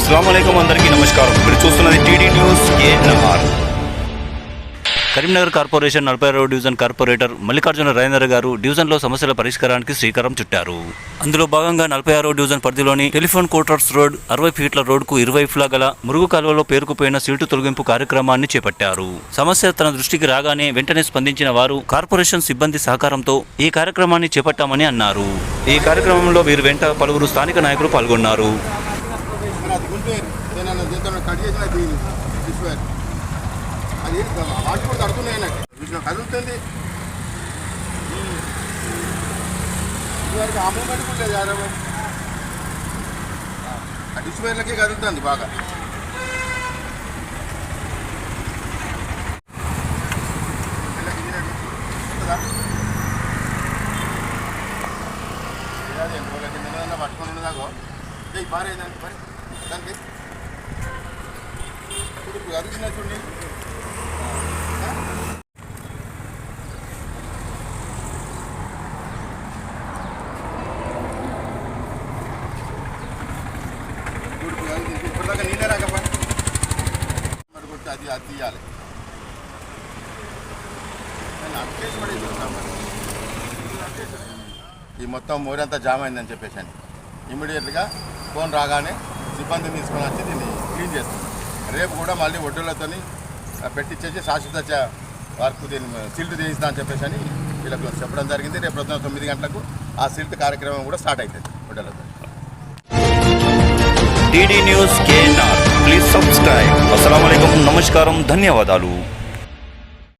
అస్సలాముఅలైకుం అందరికీ నమస్కారం. మీరు చూస్తున్నది TD news KNR. Karimnagar corporation 46వ డివిజన్ కార్పొరేటర్ మల్లికార్జున రాజేందర్ గారు డివిజన్లో సమస్యల పరిష్కారానికి శ్రీకారం చుట్టారు. అందులో భాగంగా 46వ డివిజన్ పరిధిలోని టెలిఫోన్ క్వార్టర్స్ రోడ్ 60 ఫీట్ల రోడ్కు ఇరువైపులా గల మురుగు కాలువలో పేరుకుపోయిన సీటు తొలగింపు కార్యక్రమాన్ని చేపట్టారు. సమస్య తన దృష్టికి రాగానే వెంటనే స్పందించిన వారు కార్పొరేషన్ సిబ్బంది సహకారంతో ఈ కార్యక్రమాన్ని చేపట్టామని అన్నారు. ఈ కార్యక్రమంలో వీరు వెంట పలువురు స్థానిక నాయకులు పాల్గొన్నారు. అది వాటి కూడా కడుతున్నాయి వీటిలో కదులుతుంది ఇదివరకు ఆ మూమెంట్ కూడా లేదు ఆ డిస్వేర్లకే కదులుతుంది బాగా. కింద పట్టుకొని ఉన్నదాకో పారేదానికి పని దానికి ఇప్పుడు కదులుతున్నా చూడండి. ఇప్పటిదాకా నీళ్ళే రాకపోయి మరి కొట్టి అది తీయాలి. ఈ మొత్తం మోరంతా జామ్ అయిందని చెప్పేసి అని ఇమ్మీడియట్గా ఫోన్ రాగానే సిబ్బందిని తీసుకొని వచ్చి దీన్ని క్లీన్ చేస్తాం. రేపు కూడా మళ్ళీ ఒడ్డులతో పెట్టించేసి శాశ్వత వర్క్ దీన్ని సిల్ట్ చేయిస్తా అని చెప్పేసి అని వీళ్ళకు చెప్పడం జరిగింది. రేపు పొద్దున 9 గంటలకు ఆ సిల్ట్ కార్యక్రమం కూడా స్టార్ట్ అవుతుంది ఒడ్డులతో. TD news KNR. Please subscribe. అస్సలాముఅలైకుం. నమస్కారం. ధన్యవాదాలు.